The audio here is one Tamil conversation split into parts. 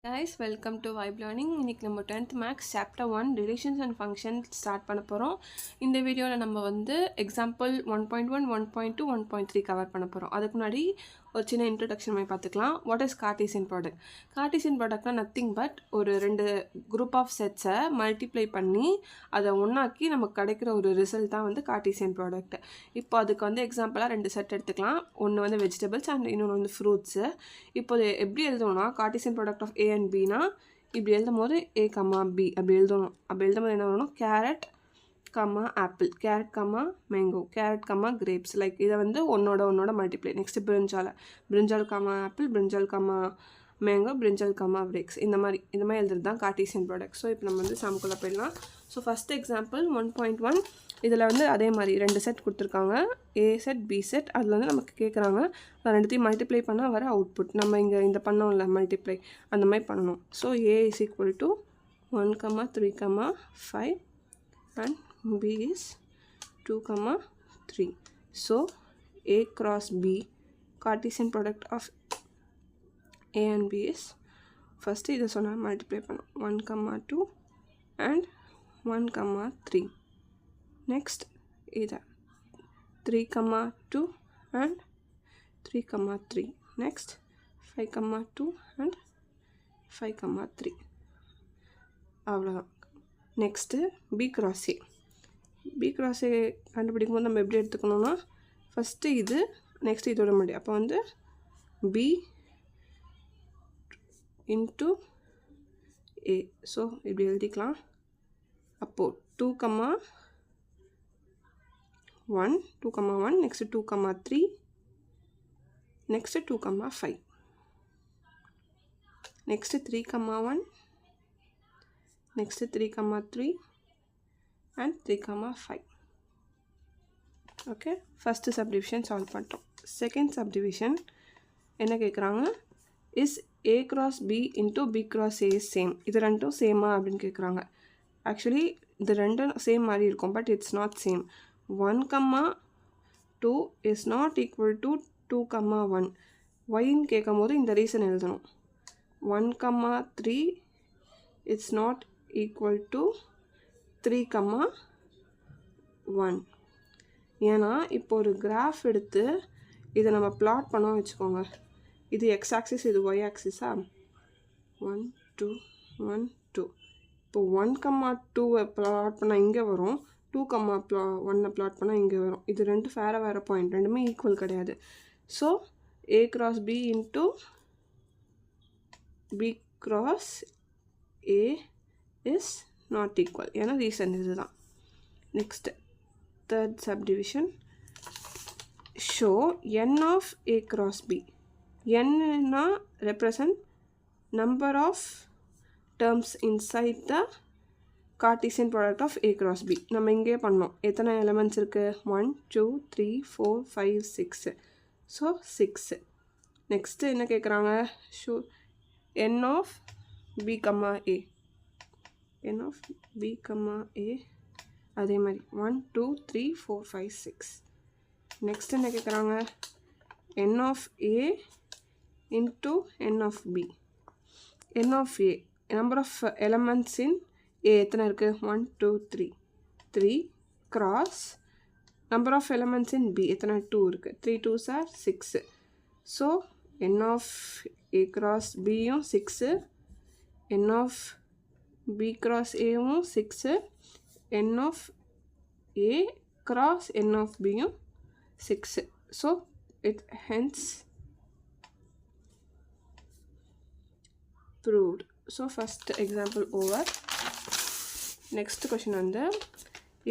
Guys, welcome to Vibe Learning. இன்னைக்கு நம்ம 10th Maths Chapter 1 Relations and Functions start பண்ண போகிறோம். இந்த வீடியோவில் நம்ம வந்து எக்ஸாம்பிள் 1.1, 1.2, 1.3 கவர் பண்ண போகிறோம். அதுக்கு முன்னாடி ஒரு சின்ன இன்ட்ரடக்ஷன் மாதிரி பார்த்துக்கலாம். What is Cartesian product? Cartesian ப்ராடக்ட்னா நத்திங் பட் ஒரு ரெண்டு குரூப் ஆஃப் செட்ஸை மல்டிப்ளை பண்ணி அதை ஒன்றாக்கி நமக்கு கிடைக்கிற ஒரு ரிசல்ட் தான் வந்து கார்ட்டீசியன் ப்ராடக்ட். இப்போ அதுக்கு வந்து எக்ஸாம்பிளாக ரெண்டு செட் எடுத்துக்கலாம். ஒன்று வந்து வெஜிடபிள்ஸ் அண்ட் இன்னொன்று வந்து ஃப்ரூட்ஸு. இப்போ எப்படி எழுதணும்னா Cartesian product of A and பினா இப்படி எழுதும் போது ஏ கம்மா பி அப்படி எழுதணும். அப்படி எழுதும் போது என்ன வரணும்? கேரட் கம்மா ஆப்பிள், கேரட் கம்மா மேங்கோ, கேரட் கம்மா கிரேப்ஸ். லைக் இதை வந்து ஒன்னோட மல்டிப்ளை. நெக்ஸ்ட் பிரிஞ்சால் கம்மா ஆப்பிள், பிரிஞ்சால் கம்மா மேங்கோ, பிரிஞ்சால் கம்மா கிரேப்ஸ். இந்த மாதிரி எழுதுறது தான் கார்ட்டீசியன் ப்ராடக்ட். ஸோ இப்போ நம்ம வந்து சம்குள்ளே போயிடலாம். So first example 1.1. இதில் வந்து அதே மாதிரி ரெண்டு செட் கொடுத்துருக்காங்க, ஏ செட் பி செட். அதில் வந்து நமக்கு கேட்குறாங்க ரெண்டுத்தையும் மல்டிப்ளை பண்ணால் வர அவுட்புட். நம்ம இங்கே இந்த பண்ணோம்ல மல்டிப்ளை, அந்த மாதிரி பண்ணணும். So A is equal to 1, 3, 5 and B is 2, 3. So A cross B, Cartesian product of A and B is first இதை சொன்னால் மல்டிப்ளை பண்ணும் 1, 2 and 1, 3. Next இதை 3, 2 and 3, 3. Next 5, 2 and 5, 3. அவ்வளோதான். Next B cross A. B கிராஸை கண்டுபிடிக்கும் போது நம்ம எப்படி எடுத்துக்கணும்னா ஃபஸ்ட்டு இது, நெக்ஸ்ட்டு இதோட முடியும். அப்போ வந்து பி இன்ட்டு ஏ. ஸோ இப்படி எழுதிக்கலாம். அப்போது 2, 1, next 2, 3, next 2, 5, next 3, 1, next 3, 3 and 3, 5. Okay, first subdivision solve பண்ணிட்டோம். செகண்ட் சப்டிவிஷன் என்ன கேட்குறாங்க? Is A cross B into B cross A same. இது ரெண்டும் சேமா அப்படின்னு கேட்குறாங்க. ஆக்சுவலி இது ரெண்டும் சேம் மாதிரி இருக்கும், but it's not same. 1, 2 is not equal to 2, 1. ஒய்ன்னு கேட்கும் போது இந்த ரீசன் எழுதணும். 1, 3 இட்ஸ் நாட் ஈக்குவல் டு 3, 1. ஏன்னா இப்போ ஒரு கிராஃப் எடுத்து இதை நம்ம பிளாட் பண்ணோம் வச்சுக்கோங்க. இது எக்ஸ் ஆக்சிஸ், இது ஒய் ஆக்சிஸா? 1, 2, 1, 2. இப்போ 1, 2 பிளாட் பண்ணால் இங்கே வரும், 2, 1 பிளாட் பண்ணால் இங்கே வரும். இது ரெண்டு வேறு பாயிண்ட், ரெண்டுமே ஈக்குவல் கிடையாது. So A cross B into B cross A is not equal. ஏன்னா ரீசன் இதுதான். Next third subdivision. Show n of a cross b. n-னா represent number of terms inside the Cartesian product of a cross b. நம்ம இங்கே பண்ணோம். எத்தனை எலமெண்ட்ஸ் இருக்குது? 1, 2, 3, 4, 5, 6. ஸோ 6. நெக்ஸ்ட்டு என்ன கேட்குறாங்க? Show n of b, a. n of b, a அதே மாதிரி 1, 2, 3, 4, 5, 6. நெக்ஸ்ட் என்ன கேட்குறாங்க? n of a into n of b. n of a number of elements in a எத்தனை இருக்குது? 1, 2, 3. 3 cross number of elements in b எத்தனை? 2 இருக்குது. 3 2s are 6. So n of a cross bயும் 6, n of b cross a-வும் 6, n of a cross n of b-யும் 6. So it hence proved. So first example over. Next question வந்து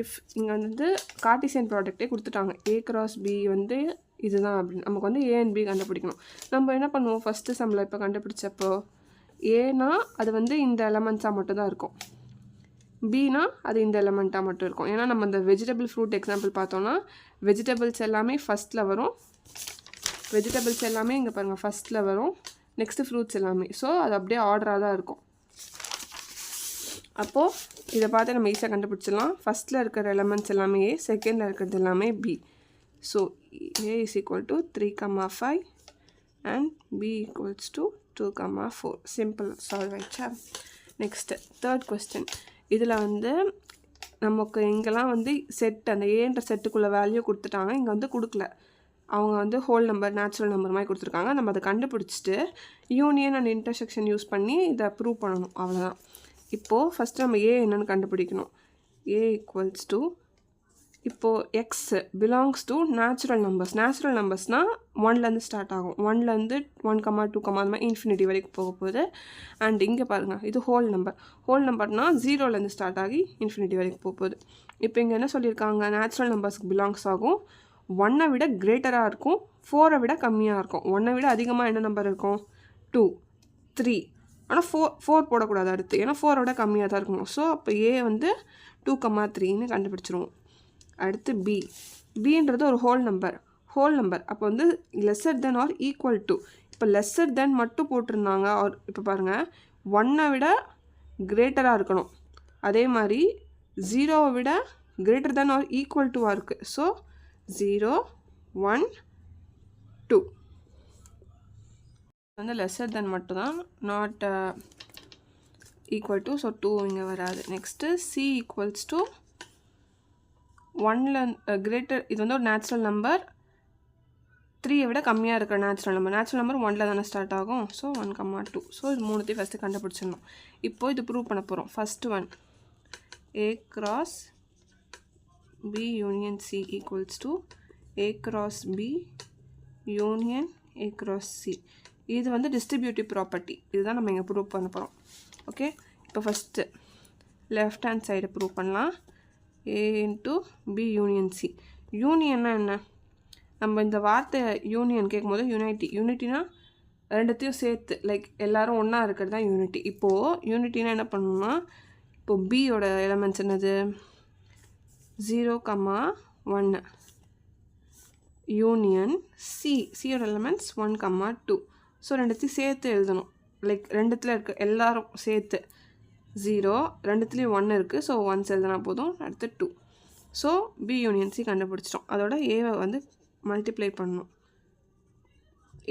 இஃப் இங்கே வந்து கார்ட்டீசியன் ப்ராடக்டே கொடுத்துட்டாங்க, a cross b வந்து இதுதான் அப்படின்னு. நமக்கு வந்து a and b கண்டுபிடிக்கணும். நம்ம என்ன பண்ணுவோம்? ஃபஸ்ட்டு சம்மில் இப்போ கண்டுபிடிச்சப்போ ஏனா அது வந்து இந்த எலமெண்ட்ஸாக மட்டும் தான் இருக்கும், பினா அது இந்த எலமெண்ட்டாக மட்டும் இருக்கும். ஏன்னா நம்ம இந்த வெஜிடபிள் ஃப்ரூட் எக்ஸாம்பிள் பார்த்தோன்னா வெஜிடபிள்ஸ் எல்லாமே ஃபஸ்ட்டில் வரும், வெஜிடபிள்ஸ் எல்லாமே இங்கே பாருங்கள் ஃபஸ்ட்டில் வரும், நெக்ஸ்ட்டு ஃப்ரூட்ஸ் எல்லாமே. ஸோ அது அப்படியே ஆர்டராக தான் இருக்கும். அப்போது இதை பார்த்து நம்ம ஈஸியாக கண்டுபிடிச்சிடலாம். ஃபஸ்ட்டில் இருக்கிற எலமெண்ட்ஸ் எல்லாமே ஏ, செகண்டில் இருக்கிறது எல்லாமே B. So A is equal to 3, 5 and b equals to 2, 4. Simple solve ஆயிடுச்சா? Next third question. இதில் வந்து நமக்கு இங்கெல்லாம் வந்து செட் அந்த ஏன்ற செட்டுக்குள்ளே வேல்யூ கொடுத்துட்டாங்க, இங்கே வந்து கொடுக்கல. அவங்க வந்து ஹோல் நம்பர் நேச்சுரல் நம்பர் மாதிரி கொடுத்துருக்காங்க. நம்ம அதை கண்டுபிடிச்சிட்டு யூனியன் அண்ட் இன்டர்செக்ஷன் யூஸ் பண்ணி இதை ப்ரூவ் பண்ணணும். அவ்வளோதான். இப்போது ஃபஸ்ட்டு நம்ம ஏ என்னென்னு கண்டுபிடிக்கணும். ஏ ஈக்குவல்ஸ் டு, இப்போது X belongs to natural numbers. Natural நம்பர்ஸ்னால் 1லேருந்து ஸ்டார்ட் ஆகும். 1லேருந்து 1, 2, அந்த மாதிரி இன்ஃபினிட்டி வரைக்கும் போக போகுது. அண்ட் இங்கே பாருங்கள், இது ஹோல் நம்பர். ஹோல் நம்பர்னால் 0லேருந்து ஸ்டார்ட் ஆகி இன்ஃபினிட்டி வரைக்கும் போக போகுது. இப்போ இங்கே என்ன சொல்லியிருக்காங்க, நேச்சுரல் நம்பர்ஸ்க்கு பிலாங்ஸ் ஆகும். 1 விட கிரேட்டராக இருக்கும், 4 விட கம்மியாக இருக்கும். 1 விட அதிகமாக என்ன நம்பர் இருக்கும், 2, 3. ஆனால் 4 போடக்கூடாது அடுத்து, ஏன்னா 4 விட கம்மியாக தான் இருக்கணும். ஸோ அப்போ ஏ வந்து 2, 3ன்னு கண்டுபிடிச்சிருவோம். அடுத்து பின்றது ஒரு ஹோல் நம்பர். அப்போ வந்து lesser than or equal to. இப்போ லெஸ்ஸர் தென் மட்டும் போட்டிருந்தாங்க. இப்போ பாருங்கள், 1 விட கிரேட்டராக இருக்கணும். அதே மாதிரி 0 விட கிரேட்டர் தென் ஆர் ஈக்குவல் டுவாக இருக்குது. ஸோ 0, 1, 2 வந்து லெஸ்ஸர் தென் மட்டும் தான், நாட் ஈக்குவல் டு. ஸோ 2 இங்கே வராது. நெக்ஸ்ட்டு சி ஈக்குவல்ஸ் டு 1ல கிரேட்டர். இது வந்து ஒரு நேச்சுரல் நம்பர், 3 விட கம்மியாக இருக்கிற நேச்சுரல் நம்பர் 1ல் தானே ஸ்டார்ட் ஆகும். ஸோ 1, 2. ஸோ இது மூணுத்தையும் ஃபஸ்ட்டு கண்டுபிடிச்சிடணும். இப்போது இது ப்ரூவ் பண்ண போகிறோம். First one, A cross B union C equals to A cross B union A cross C. இது வந்து டிஸ்ட்ரிபியூட்டிவ் ப்ராப்பர்ட்டி. இதுதான் நம்ம இங்கே ப்ரூவ் பண்ண போகிறோம். ஓகே, இப்போ ஃபஸ்ட்டு லெஃப்ட் ஹேண்ட் சைடை ப்ரூவ் பண்ணலாம். A into B union C. யூனியன்னா என்ன, நம்ம இந்த வார்த்தை யூனியன் கேட்கும்போது யூனிட்டினா ரெண்டுத்தையும் சேர்த்து, லைக் எல்லோரும் ஒன்றா இருக்கிறது தான் யூனிட்டி. இப்போது யூனிட்டினா என்ன பண்ணணும்னா, இப்போது பியோட எலமெண்ட்ஸ் என்னது, 0, 1 யூனியன் சியோட எலமெண்ட்ஸ் 1, 2. ஸோ ரெண்டுத்தையும் சேர்த்து எழுதணும். லைக் ரெண்டுத்தில் இருக்க எல்லோரும் சேர்த்து 0, ரெண்டுத்துலேயும் 1 இருக்குது. ஸோ 1 எழுதுனா போதும். அடுத்து 2. ஸோ பி யூனியன் சி கண்டுபிடிச்சிட்டோம். அதோட ஏவை வந்து மல்டிப்ளை பண்ணணும்.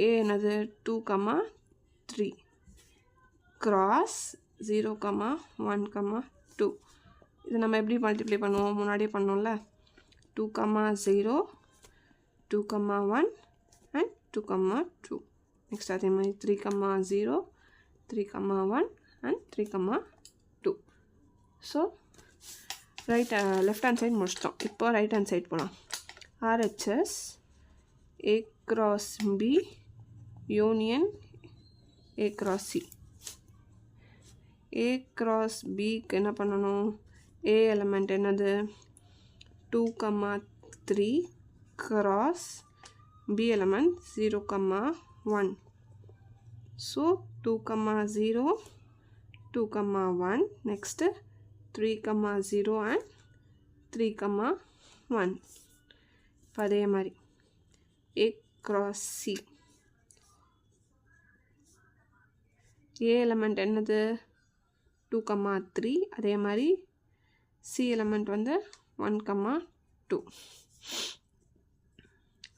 ஏ என்னது, 2, 3 கிராஸ் 0, 1, 2. இது நம்ம எப்படி மல்டிப்ளை பண்ணுவோம், முன்னாடியே பண்ணோம்ல. 2, 0, 2, 1 அண்ட் 2, 2. நெக்ஸ்ட் அதே மாதிரி 3, 0, 3, 1 and 3, 2. So left hand side முடிச்சிட்டோம். இப்போ ரைட் ஹேண்ட் சைட் போகலாம். RHS A cross B union A cross C. A cross Bக்கு என்ன பண்ணணும், A எலமெண்ட் என்னது, 2, 3 cross B element 0, 1. So 2, 0, 2, 1. Next 3, 0 and 3, 1. இப்போ அதே மாதிரி A cross C. A element என்னது, 2, 3. அதே மாதிரி C எலமெண்ட் வந்து 1, 2.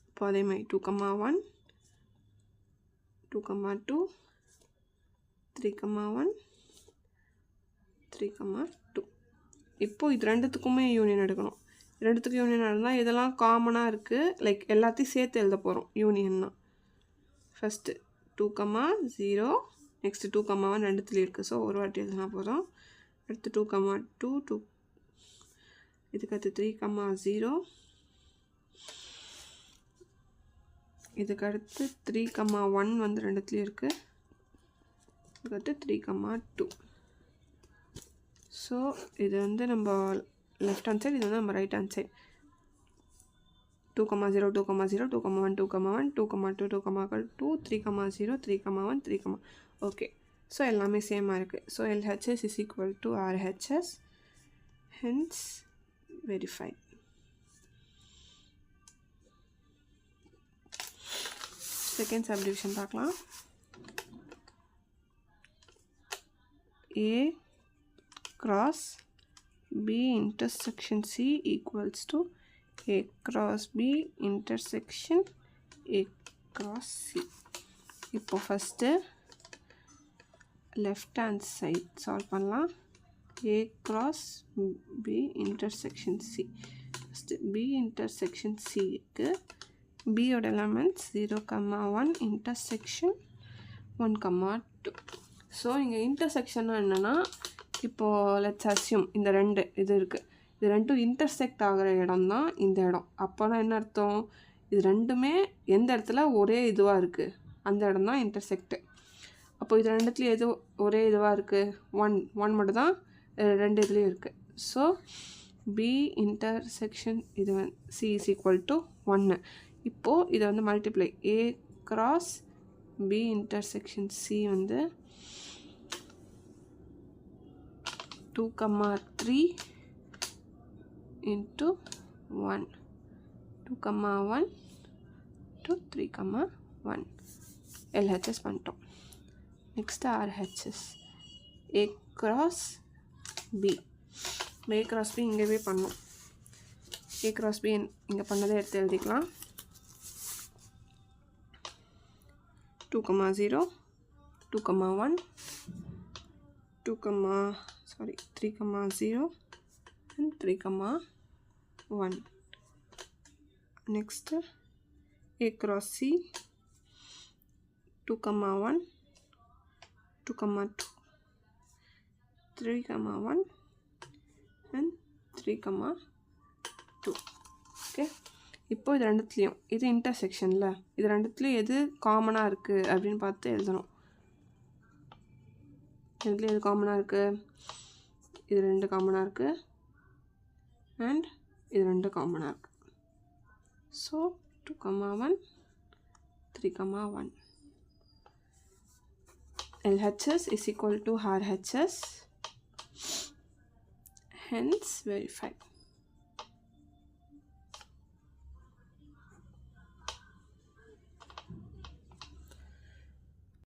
இப்போ அதே மாதிரி 2, 1, 2, 2, 3, 1, 3, 2. இப்போ இது ரெண்டுத்துக்குமே யூனியன் எடுக்கணும். ரெண்டுத்துக்கும் யூனியன் இருந்தால் இதெல்லாம் காமனாக இருக்குது, லைக் எல்லாத்தையும் சேர்த்து எழுத போகிறோம் யூனியன்னா. ஃபஸ்ட்டு 2, 0, நெக்ஸ்ட்டு 2, 1 ரெண்டுத்துலேயும் இருக்குது. ஸோ ஒரு வாட்டி எழுதுனா போதும். அடுத்து 2, 2, இதுக்கடுத்து 3, 0, இதுக்கடுத்து 3, 1 வந்து ரெண்டுத்துலேயும் இருக்குது. இதுக்கடுத்து 3, 2. ஸோ இது வந்து நம்ம லெஃப்ட் ஹேண்ட் சைடு, இது வந்து நம்ம right hand side. 2, 0, 2, 0, 2, 1, 2, 1, 2, 2, 2, 2, 3, 0, 3, 1, 3, okay. So எல்லாமே சேமாக இருக்குது. So LHS is equal to RHS, hence verified. Second subdivision பார்க்கலாம். A cross B intersection C equals to A cross B intersection A cross C. இப்போ first left hand side solve பண்ணலாம். A cross B intersection C. First B intersection C க்கு B ஓட எலமெண்ட்ஸ் 0,1 இன்டர்செக்ஷன் 1,2. ஸோ இங்கே இன்டர்செக்ஷன்னா என்னென்னா, இப்போது லெட்ஸ் அஸ்யூம் இந்த ரெண்டு இது இருக்குது, இது ரெண்டும் இன்டர்செக்ட் ஆகிற இடம் தான் இந்த இடம். அப்போனா என்ன அர்த்தம், இது ரெண்டுமே எந்த இடத்துல ஒரே இதுவாக இருக்குது அந்த இடம் தான் இன்டர்செக்ட்டு. அப்போ இது ரெண்டுத்துலேயும் எது ஒரே இதுவாக இருக்குது, ஒன் மட்டும் தான் ரெண்டு இதுலேயும் இருக்குது. ஸோ B இன்டர்செக்ஷன் இது C is equal to 1. இப்போது இதை வந்து multiply A cross B intersection C வந்து 2,3 into 1, 2,1 to 3,1 LHS பண்ணிட்டோம். Next RHS A cross B. A cross B இங்கேவே பண்ணோம். A cross B இங்கே பண்ணதை எடுத்து எழுதிக்கலாம். 2,0 2,1 3,0 and 3,1. Next A cross C 2,1 2,2 3,1 and 3,2. Okay, இப்போ இது ரெண்டுத்துலேயும் இது இன்டர்செக்ஷனில் இது ரெண்டுத்துலேயும் எது காமனாக இருக்குது அப்படின்னு பார்த்து எழுதணும். இதுலேயும் எது காமனாக இருக்குது, இது ரெண்டு காமனாக இருக்குது அண்ட் இது ரெண்டு காமனாக இருக்குது. So 2,1 3,1 LHS is equal to RHS, hence verified.